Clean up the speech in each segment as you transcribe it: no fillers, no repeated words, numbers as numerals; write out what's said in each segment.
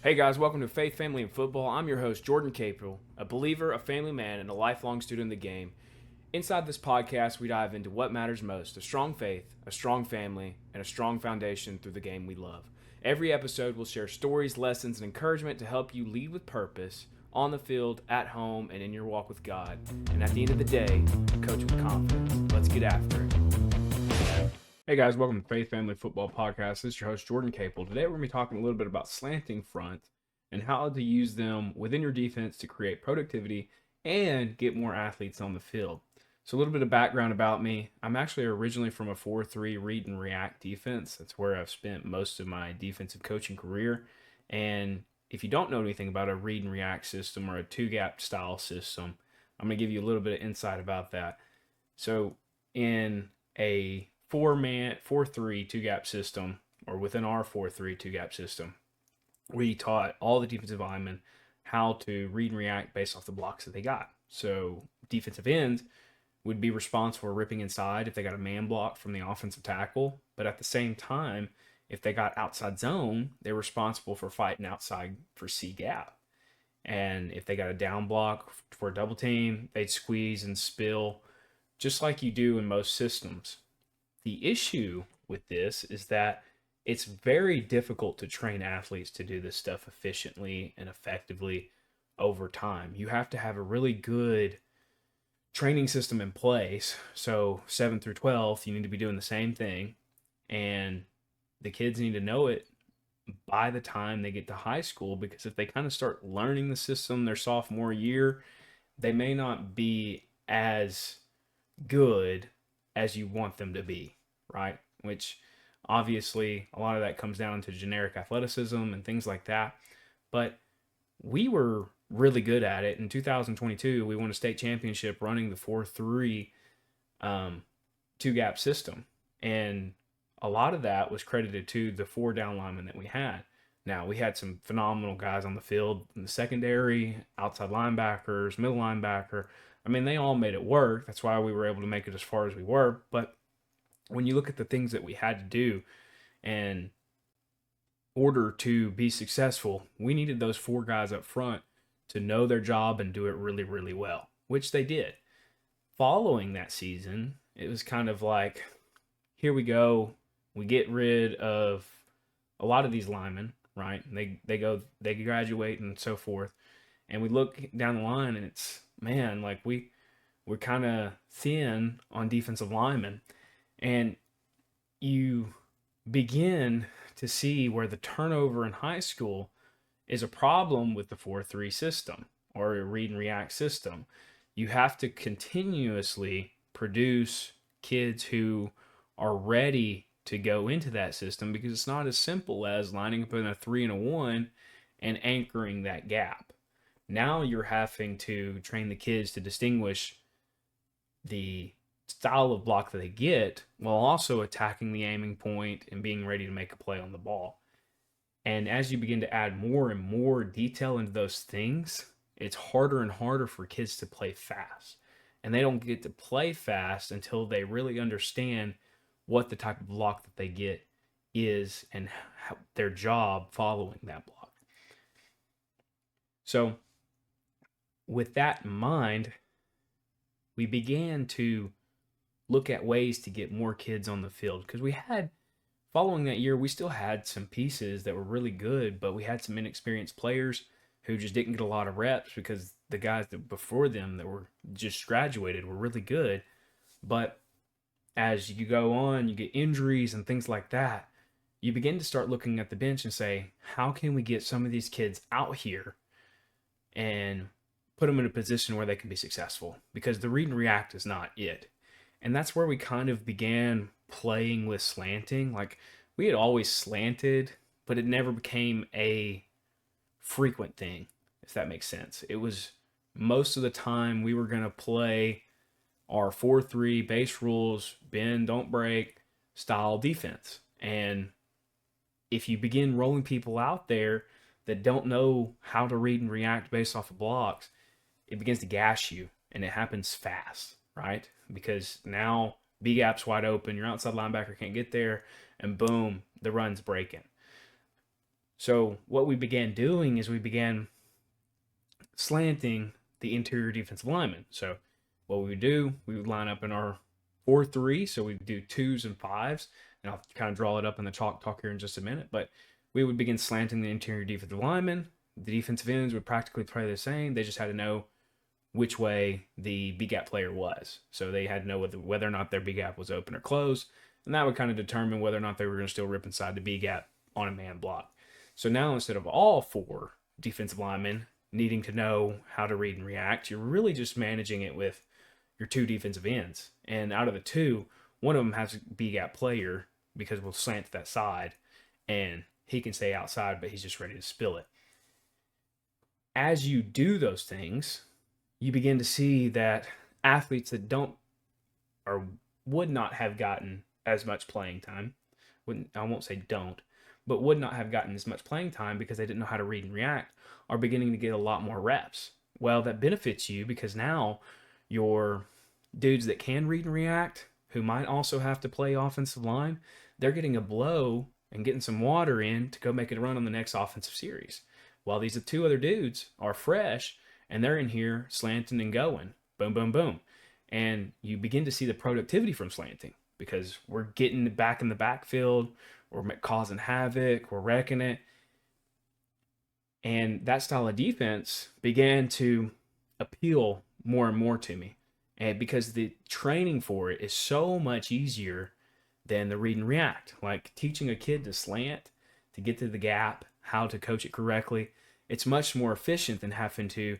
Hey guys, welcome to Faith, Family, and Football. I'm your host, Jordan Capel, a believer, a family man, and a lifelong student of the game. Inside this podcast, we dive into what matters most: a strong faith, a strong family, and a strong foundation through the game we love. Every episode will share stories, lessons, and encouragement to help you lead with purpose on the field, at home, and in your walk with God. And at the end of the day, coach with confidence. Let's get after it. Hey guys, welcome to Faith Family Football Podcast. This is your host, Jordan Capel. Today we're going to be talking a little bit about slanting front and how to use them within your defense to create productivity and get more athletes on the field. So a little bit of background about me. I'm actually originally from a 4-3 read and react defense. That's where I've spent most of my defensive coaching career. And if you don't know anything about a read and react system or a two-gap style system, I'm going to give you a little bit of insight about that. So in a 4-3 two-gap system, or within our 4-3 two-gap system, we taught all the defensive linemen how to read and react based off the blocks that they got. So defensive ends would be responsible for ripping inside if they got a man block from the offensive tackle, but at the same time, if they got outside zone, they're responsible for fighting outside for C gap. And if they got a down block for a double team, they'd squeeze and spill just like you do in most systems. The issue with this is that it's very difficult to train athletes to do this stuff efficiently and effectively over time. You have to have a really good training system in place. So 7 through 12, you need to be doing the same thing, and the kids need to know it by the time they get to high school, because if they kind of start learning the system their sophomore year, they may not be as good as you want them to be, right? Which obviously a lot of that comes down to generic athleticism and things like that. But we were really good at it. In 2022, we won a state championship running the 4-3 two-gap system. And a lot of that was credited to the 4 down linemen that we had. Now, we had some phenomenal guys on the field in the secondary, outside linebackers, middle linebacker. I mean, they all made it work. That's why we were able to make it as far as we were. But when you look at the things that we had to do in order to be successful, we needed those 4 guys up front to know their job and do it really, really well, which they did. Following that season, it was kind of like, here we go. We get rid of a lot of these linemen, right? They graduate and so forth. And we look down the line and it's, man, like we're kind of thin on defensive linemen. And you begin to see where the turnover in high school is a problem with the 4-3 system or a read and react system. You have to continuously produce kids who are ready to go into that system, because it's not as simple as lining up in a 3 and a 1 and anchoring that gap. Now you're having to train the kids to distinguish the style of block that they get while also attacking the aiming point and being ready to make a play on the ball. And as you begin to add more and more detail into those things, it's harder and harder for kids to play fast. And they don't get to play fast until they really understand what the type of block that they get is and how their job following that block. So with that in mind, we began to look at ways to get more kids on the field, because following that year, we still had some pieces that were really good, but we had some inexperienced players who just didn't get a lot of reps because the guys that before them that were just graduated were really good. But as you go on, you get injuries and things like that, you begin to start looking at the bench and say, how can we get some of these kids out here and put them in a position where they can be successful? Because the read and react is not it. And that's where we kind of began playing with slanting. Like, we had always slanted, but it never became a frequent thing, if that makes sense. It was most of the time we were going to play our 4-3 base rules, bend, don't break style defense. And if you begin rolling people out there that don't know how to read and react based off of blocks, it begins to gash you, and it happens fast, right? Because now B gap's wide open, your outside linebacker can't get there, and boom, the run's breaking. So what we began doing is we began slanting the interior defensive lineman. So what we would do, we would line up in our 4-3. So we would do twos and fives. And I'll kind of draw it up in the chalk talk here in just a minute. But we would begin slanting the interior defensive lineman. The defensive ends would practically play the same. They just had to know which way the B gap player was. So they had to know whether or not their B gap was open or closed. And that would kind of determine whether or not they were going to still rip inside the B gap on a man block. So now instead of all four defensive linemen needing to know how to read and react, you're really just managing it with your two defensive ends. And out of the two, one of them has a B gap player because we'll slant to that side and he can stay outside, but he's just ready to spill it. As you do those things, you begin to see that athletes that don't or would not have gotten as much playing time, I won't say don't, but would not have gotten as much playing time because they didn't know how to read and react, are beginning to get a lot more reps. Well, that benefits you because now your dudes that can read and react, who might also have to play offensive line, they're getting a blow and getting some water in to go make it a run on the next offensive series. While these two other dudes are fresh and they're in here slanting and going. Boom, boom, boom. And you begin to see the productivity from slanting because we're getting back in the backfield, we're causing havoc, we're wrecking it. And that style of defense began to appeal more and more to me. And because the training for it is so much easier than the read and react. Like teaching a kid to slant, to get to the gap, how to coach it correctly, it's much more efficient than having to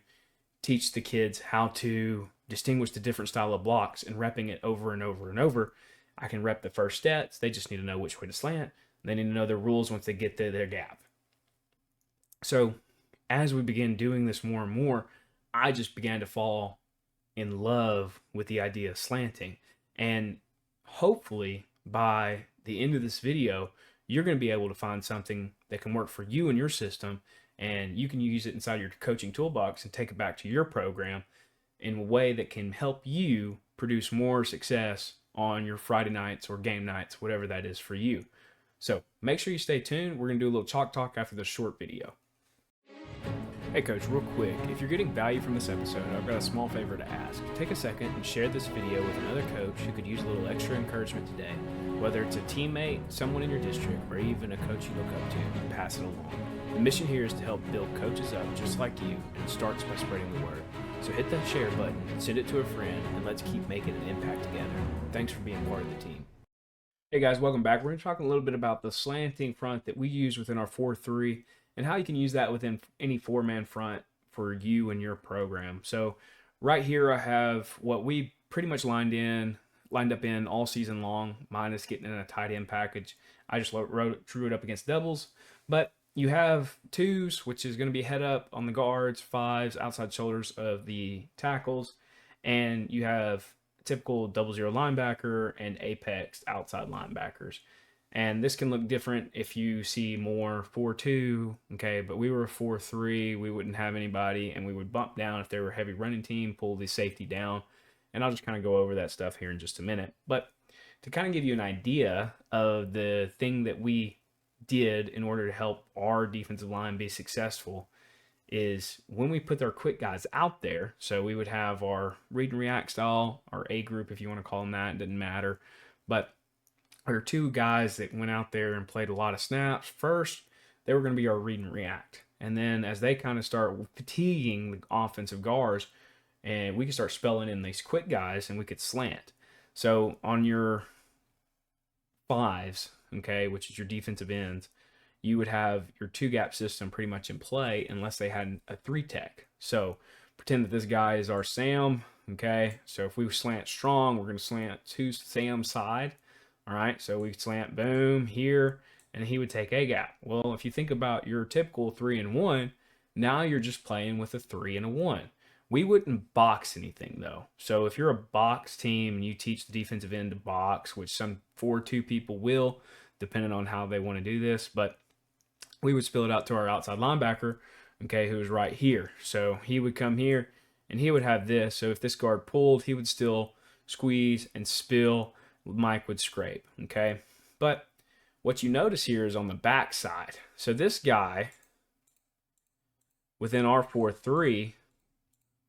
teach the kids how to distinguish the different style of blocks and repping it over and over and over. I can rep the first steps. They just need to know which way to slant. They need to know their rules once they get to their gap. So as we began doing this more and more, I just began to fall in love with the idea of slanting. And hopefully by the end of this video, you're going to be able to find something that can work for you and your system, and you can use it inside your coaching toolbox and take it back to your program in a way that can help you produce more success on your Friday nights or game nights, whatever that is for you. So make sure you stay tuned. We're going to do a little chalk talk after this short video. Hey coach, real quick, if you're getting value from this episode, I've got a small favor to ask. Take a second and share this video with another coach who could use a little extra encouragement today. Whether it's a teammate, someone in your district, or even a coach you look up to, pass it along. The mission here is to help build coaches up just like you, and it starts by spreading the word. So hit that share button, send it to a friend, and let's keep making an impact together. Thanks for being part of the team. Hey guys, welcome back. We're going to talk a little bit about the slanting front that we use within our 4-3 and how you can use that within any four-man front for you and your program. So right here I have what we pretty much lined up in all season long, minus getting in a tight end package. I just drew it up against doubles, but you have twos, which is going to be head up on the guards, fives, outside shoulders of the tackles, and you have typical 0-0 linebacker and apex outside linebackers. And this can look different if you see more 4-2, okay, but we were a 4-3, we wouldn't have anybody, and we would bump down if they were a heavy running team, pull the safety down, and I'll just kind of go over that stuff here in just a minute. But to kind of give you an idea of the thing that we did in order to help our defensive line be successful is when we put our quick guys out there, so we would have our read and react style, our A group if you want to call them that, it didn't matter, but there are two guys that went out there and played a lot of snaps. First, they were going to be our read and react. And then as they kind of start fatiguing the offensive guards, and we could start spelling in these quick guys and we could slant. So on your fives, okay, which is your defensive ends, you would have your two gap system pretty much in play unless they had a three tech. So pretend that this guy is our Sam, okay? So if we slant strong, we're going to slant to Sam's side. All right, so we slant boom here, and he would take A gap. Well, if you think about your typical 3 and 1, now you're just playing with a 3 and a 1. We wouldn't box anything though. So if you're a box team and you teach the defensive end to box, which some 4-2 people will, depending on how they want to do this, but we would spill it out to our outside linebacker, okay, who's right here. So he would come here and he would have this. So if this guard pulled, he would still squeeze and spill. Mike would scrape, okay? But What you notice here is on the back side. So this guy within our 4-3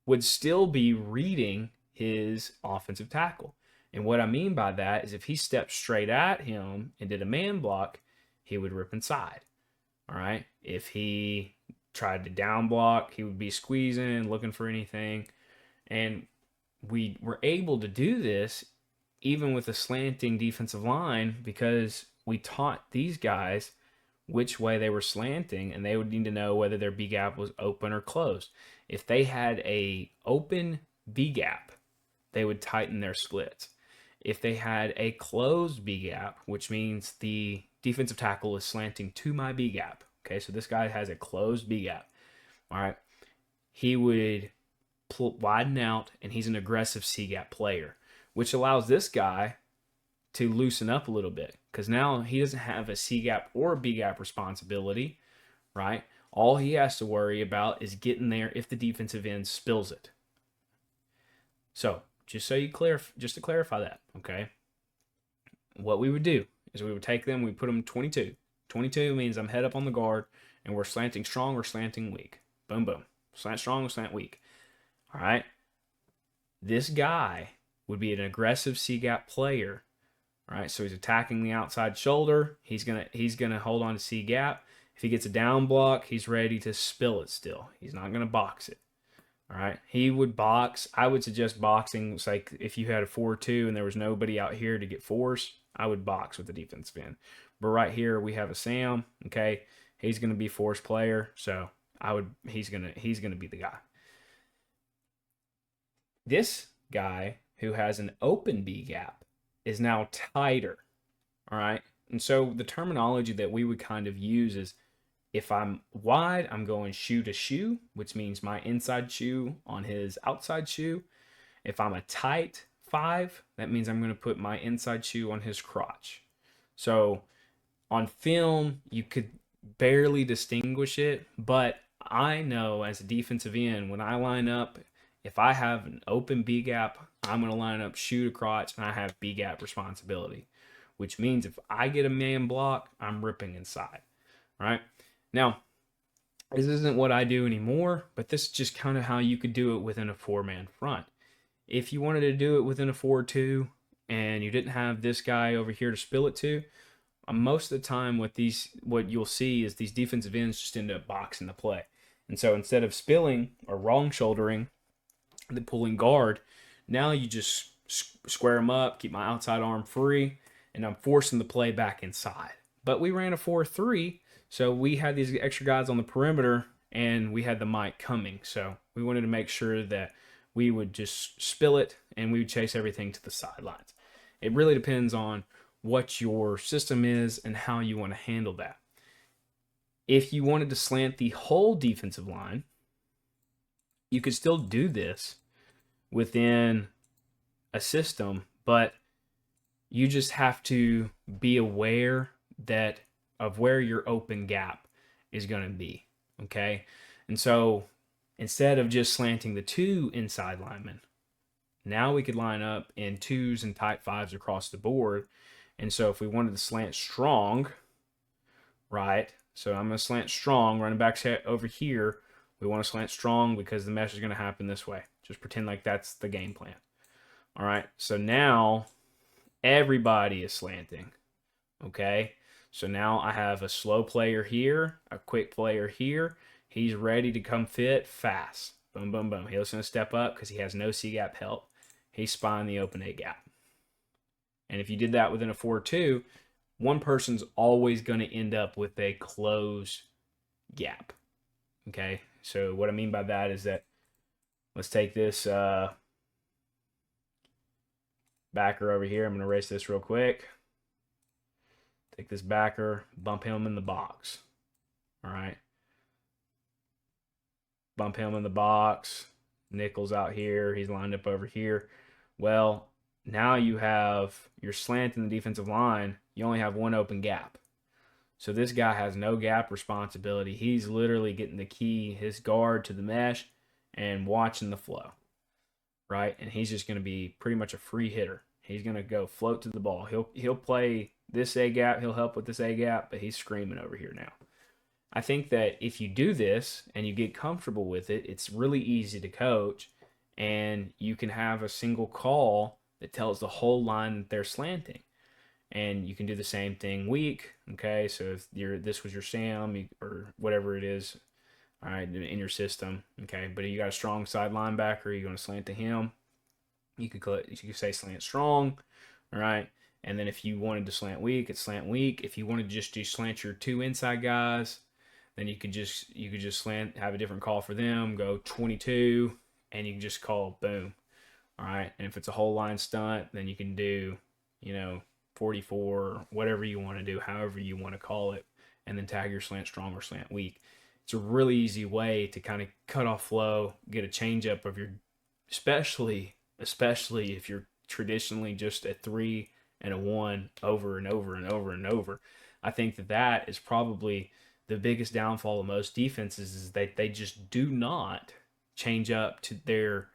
would still be reading his offensive tackle. And what I mean by that is if he stepped straight at him and did a man block, he would rip inside. All right. If he tried to down block, he would be squeezing, looking for anything. And we were able to do this even with a slanting defensive line because we taught these guys which way they were slanting, and they would need to know whether their B gap was open or closed. If they had a open B gap, they would tighten their splits. If they had a closed B gap, which means the defensive tackle is slanting to my B gap. Okay, so this guy has a closed B gap. All right, he would widen out, and he's an aggressive C gap player, which allows this guy to loosen up a little bit because now he doesn't have a C gap or a B gap responsibility, right? All he has to worry about is getting there if the defensive end spills it. So just to clarify that, okay? What we would do is we would take them, we put them 22. 22 means I'm head up on the guard, and we're slanting strong or slanting weak. Boom, boom. Slant strong, slant weak. All right? This guy would be an aggressive C-gap player. All right? So he's attacking the outside shoulder. He's gonna hold on to C-gap. If he gets a down block, he's ready to spill it still. He's not going to box it. All right? He would box. I would suggest boxing. It's like if you had a 4-2 and there was nobody out here to get force, I would box with the defensive end. But right here we have a Sam, okay? He's going to be force player, so he's going to be the guy. This guy who has an open B gap is now tighter. All right? And so the terminology that we would kind of use is if I'm wide, I'm going shoe to shoe, which means my inside shoe on his outside shoe. If I'm a tight 5, that means I'm going to put my inside shoe on his crotch. So on film, you could barely distinguish it, but I know as a defensive end, when I line up, if I have an open B gap, I'm going to line up shoe to crotch, and I have B gap responsibility, which means if I get a man block, I'm ripping inside. Right? Now, this isn't what I do anymore, but this is just kind of how you could do it within a 4-man front. If you wanted to do it within a 4-2 and you didn't have this guy over here to spill it to, most of the time what you'll see is these defensive ends just end up boxing the play. And so instead of spilling or wrong shouldering, the pulling guard, now you just square them up, keep my outside arm free, and I'm forcing the play back inside. But we ran a 4-3, so we had these extra guys on the perimeter, and we had the mic coming. So we wanted to make sure that we would just spill it, and we would chase everything to the sidelines. It really depends on what your system is and how you want to handle that. If you wanted to slant the whole defensive line, you could still do this within a system, but you just have to be aware of where your open gap is going to be, okay? And so instead of just slanting the 2 inside linemen, now we could line up in 2s and tight 5s across the board. And so if we wanted to slant strong, right? So I'm going to slant strong, running back over here. We want to slant strong because the mesh is going to happen this way. Just pretend like that's the game plan. All right, so now everybody is slanting, okay? So now I have a slow player here, a quick player here. He's ready to come fit fast. Boom, boom, boom. He's going to step up because he has no C-gap help. He's spying the open A gap. And if you did that within a 4-2, one person's always going to end up with a closed gap. Okay, so what I mean by that is that let's take this backer over here. I'm going to erase this real quick. Take this backer, bump him in the box. All right. Bump him in the box. Nickel's out here. He's lined up over here. Well, now you're slanting the defensive line. You only have one open gap. So this guy has no gap responsibility. He's literally getting the key, his guard to the mesh and watching the flow, right? And he's just going to be pretty much a free hitter. He's going to go float to the ball. He'll play this A gap, he'll help with this A gap, but he's screaming over here now. I think that if you do this and you get comfortable with it, it's really easy to coach, and you can have a single call that tells the whole line that they're slanting. And you can do the same thing weak. Okay, so if this was your Sam or whatever it is, all right, in your system. Okay, but if you got a strong side linebacker, you're going to slant to him. You could say slant strong, all right. And then if you wanted to slant weak, it's slant weak. If you wanted to just do slant your two inside guys, then you could just slant, have a different call for them, go 22, and you can just call boom. All right. And if it's a whole line stunt, then you can do, 44, whatever you want to do, however you want to call it, and then tag your slant strong or slant weak. It's a really easy way to kind of cut off flow, get a change up of your, especially if you're traditionally just a 3 and a 1 over and over and over and over. I think that is probably the biggest downfall of most defenses, is that they just do not change up to their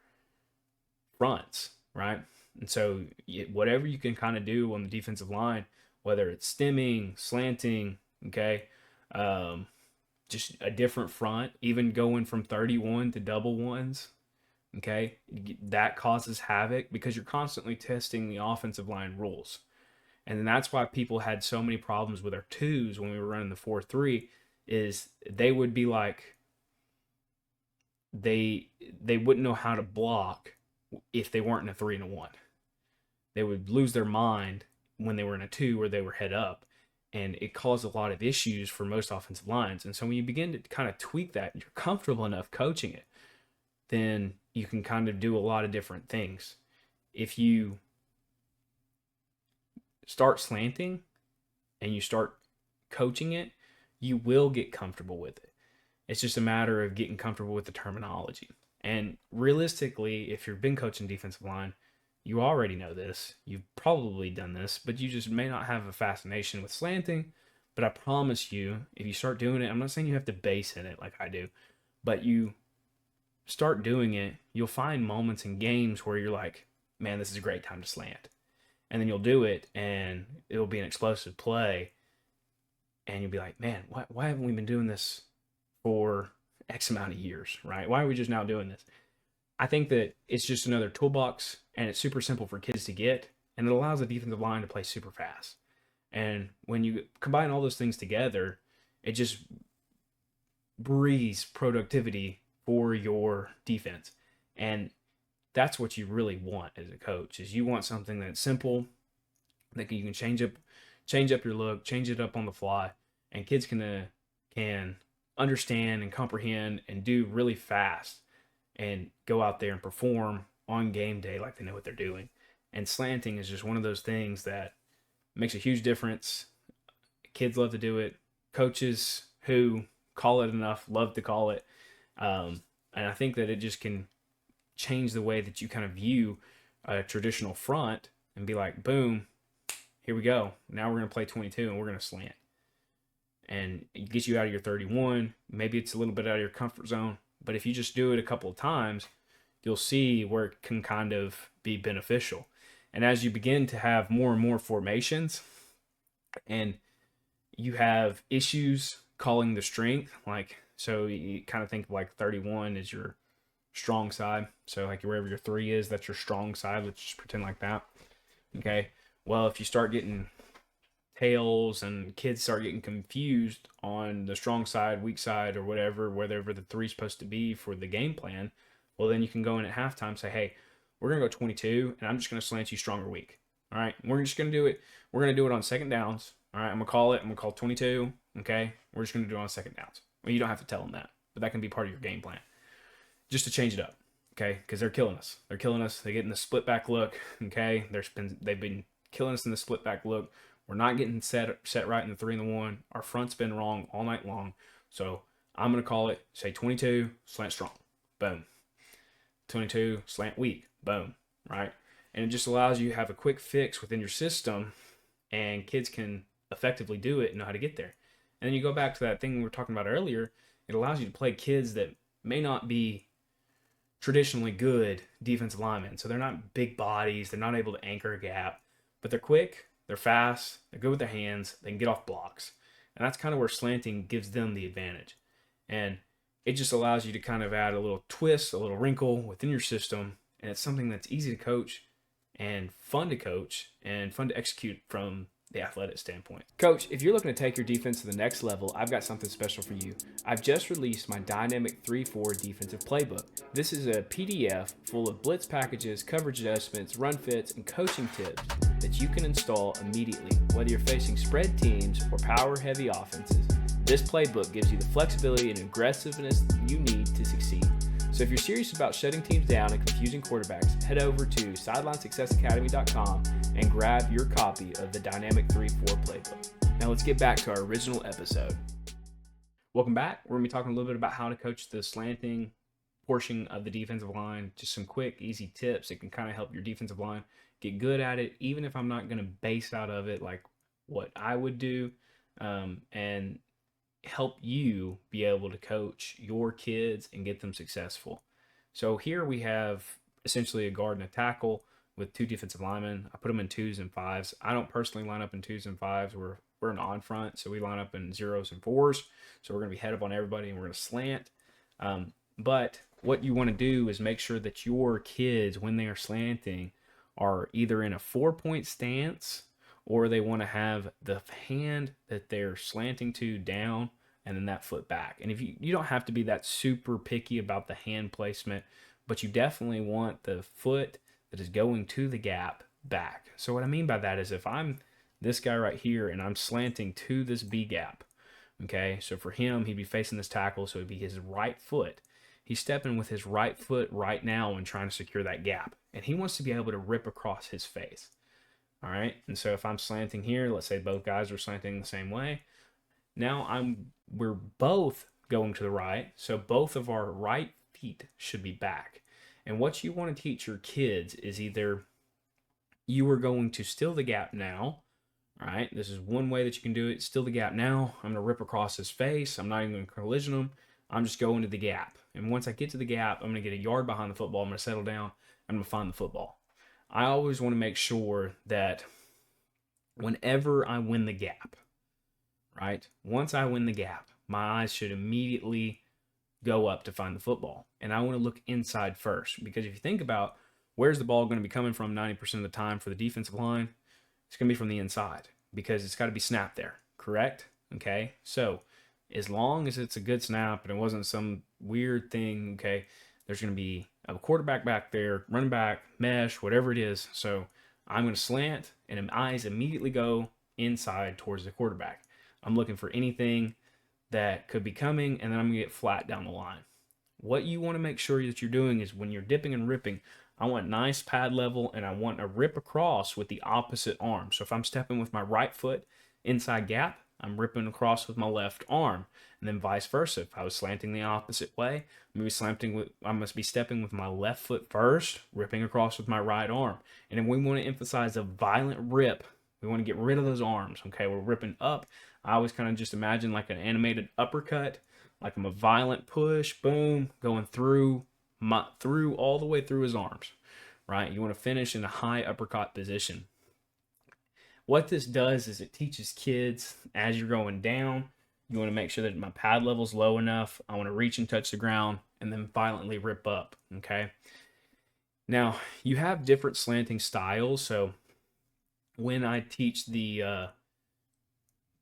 fronts, right? And so whatever you can kind of do on the defensive line, whether it's stemming, slanting, okay, just a different front, even going from 31 to double ones, okay, that causes havoc because you're constantly testing the offensive line rules. And that's why people had so many problems with our twos when we were running the 4-3, is they would be like, they wouldn't know how to block if they weren't in a 3 and a 1. They would lose their mind when they were in a 2 or they were head up. And it caused a lot of issues for most offensive lines. And so when you begin to kind of tweak that, and you're comfortable enough coaching it, then you can kind of do a lot of different things. If you start slanting and you start coaching it, you will get comfortable with it. It's just a matter of getting comfortable with the terminology. And realistically, if you've been coaching defensive line, you already know this. You've probably done this, but you just may not have a fascination with slanting. But I promise you, if you start doing it, I'm not saying you have to base in it like I do, but you start doing it, you'll find moments in games where you're like, man, this is a great time to slant. And then you'll do it, and it'll be an explosive play. And you'll be like, man, why haven't we been doing this for X amount of years, right? Why are we just now doing this? I think that it's just another toolbox, and it's super simple for kids to get, and it allows the defensive line to play super fast. And when you combine all those things together, it just breeds productivity for your defense. And that's what you really want as a coach, is you want something that's simple, that you can change up your look, change it up on the fly, and kids can understand and comprehend and do really fast and go out there and perform on game day like they know what they're doing. And slanting is just one of those things that makes a huge difference. Kids love to do it. Coaches who call it enough love to call it. And I think that it just can change the way that you kind of view a traditional front and be like, boom, here we go. Now we're going to play 22 and we're going to slant. And it gets you out of your 31. Maybe it's a little bit out of your comfort zone. But if you just do it a couple of times, you'll see where it can kind of be beneficial. And as you begin to have more and more formations, and you have issues calling the strength, like, so you kind of think of like 31 is your strong side. So like wherever your 3 is, that's your strong side. Let's just pretend like that. Okay. Well, if you start getting tails and kids start getting confused on the strong side, weak side, or whatever the 3 is supposed to be for the game plan, well, then you can go in at halftime and say, hey, we're going to go 22, and I'm just going to slant you strong or weak. All right, we're just going to do it. We're going to do it on second downs. All right, I'm going to call it. I'm going to call 22, okay? We're just going to do it on second downs. Well, you don't have to tell them that, but that can be part of your game plan, just to change it up, okay? Because they're killing us. They're killing us. They get in the split back look, okay? They've been killing us in the split back look. We're not getting set right in the 3 and the 1. Our front's been wrong all night long. So I'm going to call it, say 22, slant strong. Boom. 22, slant weak. Boom. Right? And it just allows you to have a quick fix within your system, and kids can effectively do it and know how to get there. And then you go back to that thing we were talking about earlier. It allows you to play kids that may not be traditionally good defensive linemen. So they're not big bodies. They're not able to anchor a gap, but they're quick. they're fast, they're good with their hands, they can get off blocks. And that's kind of where slanting gives them the advantage. And it just allows you to kind of add a little twist, a little wrinkle within your system. And it's something that's easy to coach and fun to coach and fun to execute from the athletic standpoint. Coach, if you're looking to take your defense to the next level, I've got something special for you. I've just released my Dynamic 3-4 defensive playbook. This is a PDF full of blitz packages, coverage adjustments, run fits, and coaching tips that you can install immediately, whether you're facing spread teams or power-heavy offenses. This playbook gives you the flexibility and aggressiveness you need to succeed. So if you're serious about shutting teams down and confusing quarterbacks, head over to SidelineSuccessAcademy.com and grab your copy of the Dynamic 3-4 playbook. Now let's get back to our original episode. Welcome back. We're going to be talking a little bit about how to coach the slanting portion of the defensive line. Just some quick, easy tips that can kind of help your defensive line get good at it, even if I'm not going to base out of it like what I would do, and help you be able to coach your kids and get them successful. So here we have essentially a guard and a tackle with two defensive linemen. I put them in 2s and 5s. I don't personally line up in 2s and 5s. We're an on front, so we line up in 0s and 4s. So we're going to be head up on everybody and we're going to slant. But what you want to do is make sure that your kids, when they are slanting, are either in a 4-point stance or they want to have the hand that they're slanting to down and then that foot back. And if you don't have to be that super picky about the hand placement, but you definitely want the foot that is going to the gap back. So what I mean by that is if I'm this guy right here and I'm slanting to this B gap, okay, so for him, he'd be facing this tackle, so it'd be his right foot. He's stepping with his right foot right now and trying to secure that gap. And he wants to be able to rip across his face. All right, and so if I'm slanting here, let's say both guys are slanting the same way. Now we're both going to the right, so both of our right feet should be back. And what you want to teach your kids is either you are going to still the gap now, all right? This is one way that you can do it. Still the gap now. I'm going to rip across his face. I'm not even going to collision him. I'm just going to the gap. And once I get to the gap, I'm going to get a yard behind the football. I'm going to settle down. I'm going to find the football. I always want to make sure that whenever I win the gap, right? Once I win the gap, my eyes should immediately go up to find the football. And I want to look inside first, because if you think about where's the ball going to be coming from 90% of the time for the defensive line, it's going to be from the inside because it's got to be snapped there, correct? Okay, so as long as it's a good snap and it wasn't some weird thing, okay, there's going to be a quarterback back there, running back, mesh, whatever it is. So I'm going to slant and my eyes immediately go inside towards the quarterback. I'm looking for anything that could be coming, and then I'm going to get flat down the line. What you want to make sure that you're doing is when you're dipping and ripping, I want nice pad level, and I want a rip across with the opposite arm. So if I'm stepping with my right foot inside gap, I'm ripping across with my left arm, and then vice versa. If I was slanting the opposite way, I must be stepping with my left foot first, ripping across with my right arm. And then we want to emphasize a violent rip. We want to get rid of those arms. Okay, we're ripping up. I always kind of just imagine like an animated uppercut, like I'm a violent push, boom, going through all the way through his arms, right? You want to finish in a high uppercut position. What this does is it teaches kids as you're going down, you want to make sure that my pad level's low enough. I want to reach and touch the ground and then violently rip up, okay? Now, you have different slanting styles, so when I teach the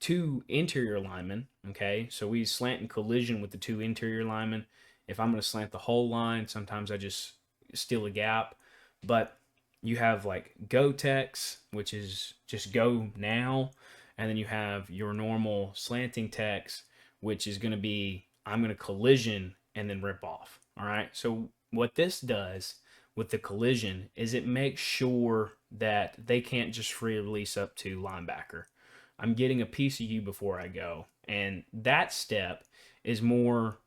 two interior linemen, okay, so we slant and collision with the two interior linemen. If I'm going to slant the whole line, sometimes I just steal a gap, but you have like go techs, which is just go now, and then you have your normal slanting techs, which is going to be I'm going to collision and then rip off. All right, so what this does with the collision is it makes sure that they can't just free release up to linebacker. I'm getting a piece of you before I go. And that step is more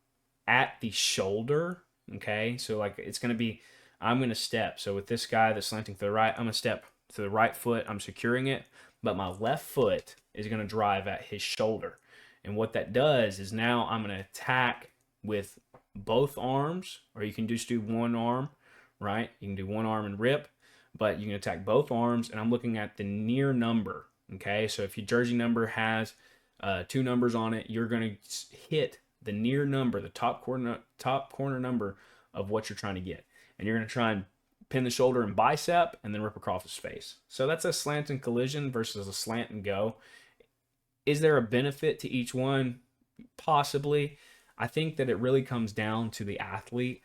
at the shoulder, okay? So like it's going to be, I'm going to step. So with this guy that's slanting to the right, I'm going to step to the right foot. I'm securing it, but my left foot is going to drive at his shoulder. And what that does is now I'm going to attack with both arms, or you can just do one arm, right? You can do one arm and rip, but you can attack both arms, and I'm looking at the near number. Okay, so if your jersey number has two numbers on it, you're going to hit the near number, the top corner number of what you're trying to get, and you're going to try and pin the shoulder and bicep, and then rip across his face. So that's a slant and collision versus a slant and go. Is there a benefit to each one? Possibly. I think that it really comes down to the athlete.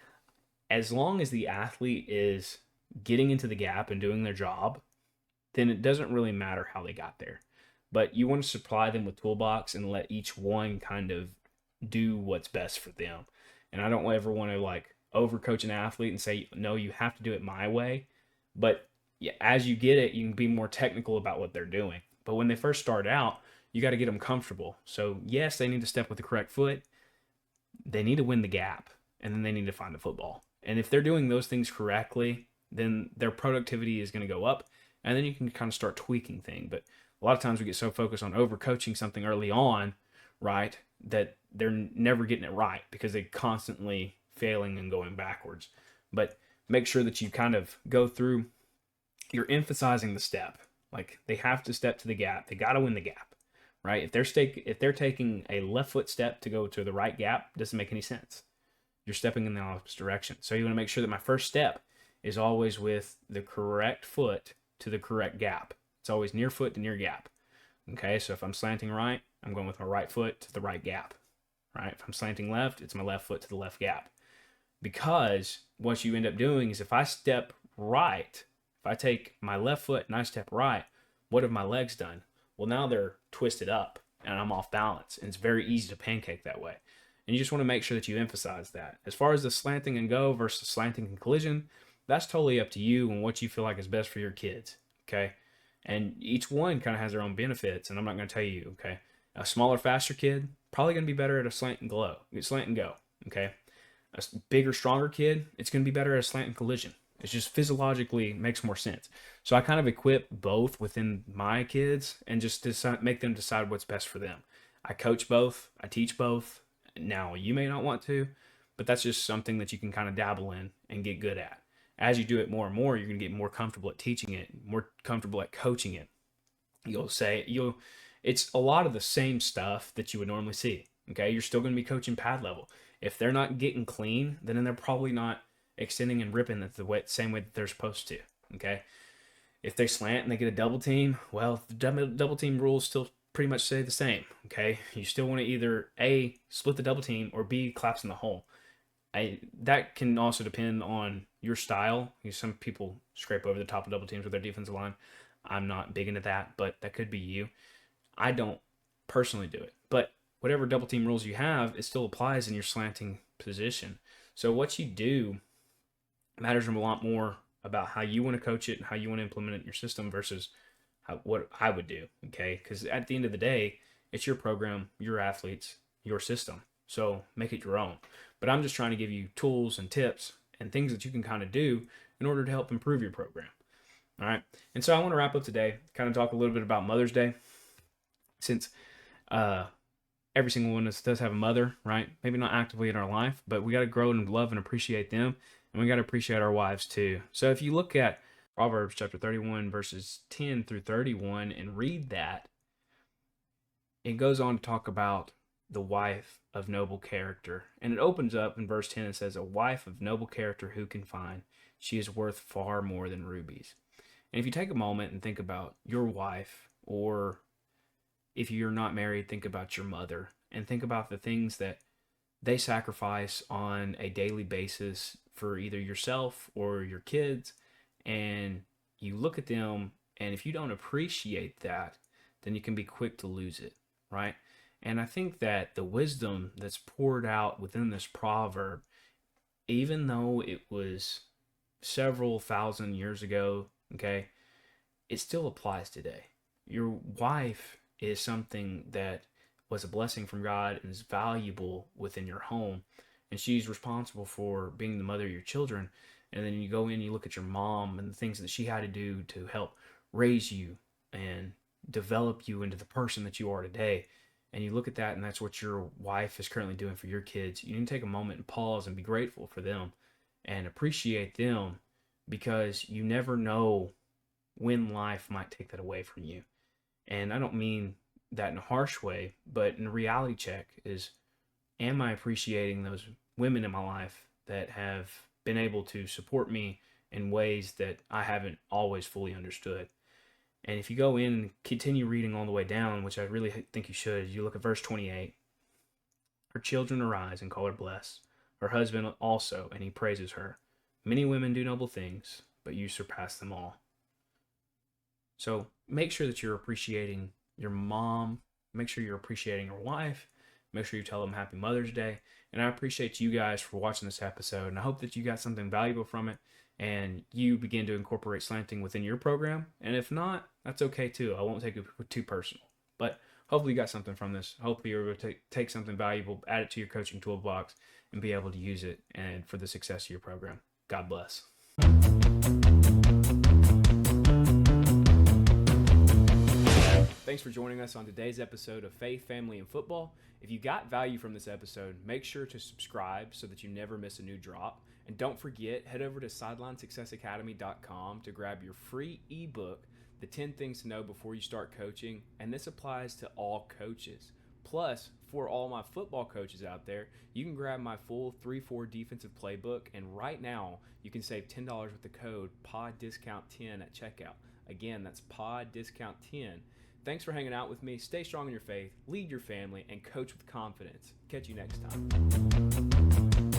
As long as the athlete is getting into the gap and doing their job, then it doesn't really matter how they got there. But you want to supply them with toolbox and let each one kind of do what's best for them. And I don't ever want to like overcoach an athlete and say, no, you have to do it my way. But yeah, as you get it, you can be more technical about what they're doing. But when they first start out, you got to get them comfortable. So yes, they need to step with the correct foot. They need to win the gap, and then they need to find the football. And if they're doing those things correctly, then their productivity is going to go up, and then you can kind of start tweaking things. But a lot of times we get so focused on overcoaching something early on, right, that they're never getting it right because they're constantly failing and going backwards. But make sure that you kind of go through, you're emphasizing the step. Like they have to step to the gap. They got to win the gap, right? If they're taking a left foot step to go to the right gap, doesn't make any sense. You're stepping in the opposite direction. So you want to make sure that my first step is always with the correct foot to the correct gap. It's always near foot to near gap. Okay, so if I'm slanting right, I'm going with my right foot to the right gap. Right? If I'm slanting left, it's my left foot to the left gap. Because what you end up doing is if I step right, if I take my left foot and I step right, what have my legs done? Well, now they're twisted up and I'm off balance. And it's very easy to pancake that way. And you just want to make sure that you emphasize that. As far as the slanting and go versus slanting and collision, that's totally up to you and what you feel like is best for your kids. Okay. And each one kind of has their own benefits. And I'm not going to tell you, okay, a smaller, faster kid, probably going to be better at a slant and go. Okay. A bigger, stronger kid, it's going to be better at a slant and collision. It's just physiologically makes more sense. So I kind of equip both within my kids and just make them decide what's best for them. I coach both. I teach both. Now, you may not want to, but that's just something that you can kind of dabble in and get good at. As you do it more and more, you're going to get more comfortable at teaching it, more comfortable at coaching it. It's a lot of the same stuff that you would normally see. Okay, you're still going to be coaching pad level. If they're not getting clean, then they're probably not extending and ripping it the same way that they're supposed to. Okay, if they slant and they get a double team, well, the double team rules still pretty much stay the same. Okay, you still want to either A, split the double team, or B, collapse in the hole. That can also depend on your style. Some people scrape over the top of double teams with their defensive line. I'm not big into that, but that could be you. I don't personally do it, but whatever double team rules you have, it still applies in your slanting position. So what you do matters a lot more about how you want to coach it and how you want to implement it in your system versus what I would do, okay? Because at the end of the day, it's your program, your athletes, your system. So make it your own. But I'm just trying to give you tools and tips and things that you can kind of do in order to help improve your program. All right. And so I want to wrap up today, kind of talk a little bit about Mother's Day. Since every single one of us does have a mother, right? Maybe not actively in our life, but we got to grow and love and appreciate them. And we got to appreciate our wives too. So if you look at Proverbs chapter 31, verses 10 through 31, and read that, it goes on to talk about the wife of noble character. And it opens up in verse 10 and says, a wife of noble character who can find? She is worth far more than rubies. And if you take a moment and think about your wife, or if you're not married, think about your mother, and think about the things that they sacrifice on a daily basis for either yourself or your kids. And you look at them, and if you don't appreciate that, then you can be quick to lose it, right? And I think that the wisdom that's poured out within this proverb, even though it was several thousand years ago, okay, it still applies today. Your wife is something that was a blessing from God and is valuable within your home. And she's responsible for being the mother of your children. And then you go in, you look at your mom and the things that she had to do to help raise you and develop you into the person that you are today. And you look at that, and that's what your wife is currently doing for your kids. You need to take a moment and pause and be grateful for them and appreciate them because you never know when life might take that away from you. And I don't mean that in a harsh way, but in a reality check is, am I appreciating those women in my life that have been able to support me in ways that I haven't always fully understood? And if you go in and continue reading all the way down, which I really think you should, you look at verse 28. Her children arise and call her blessed. Her husband also, and he praises her. Many women do noble things, but you surpass them all. So make sure that you're appreciating your mom. Make sure you're appreciating your wife. Make sure you tell them Happy Mother's Day. And I appreciate you guys for watching this episode. And I hope that you got something valuable from it and you begin to incorporate slanting within your program. And if not, that's okay too. I won't take it too personal. But hopefully you got something from this. Hopefully you're able to take something valuable, add it to your coaching toolbox, and be able to use it and for the success of your program. God bless. Thanks for joining us on today's episode of Faith, Family, and Football. If you got value from this episode, make sure to subscribe so that you never miss a new drop. And don't forget, head over to sidelinesuccessacademy.com to grab your free ebook, The 10 Things to Know Before You Start Coaching. And this applies to all coaches. Plus, for all my football coaches out there, you can grab my full 3-4 defensive playbook. And right now, you can save $10 with the code PODDISCOUNT10 at checkout. Again, that's PODDISCOUNT10. Thanks for hanging out with me. Stay strong in your faith, lead your family, and coach with confidence. Catch you next time.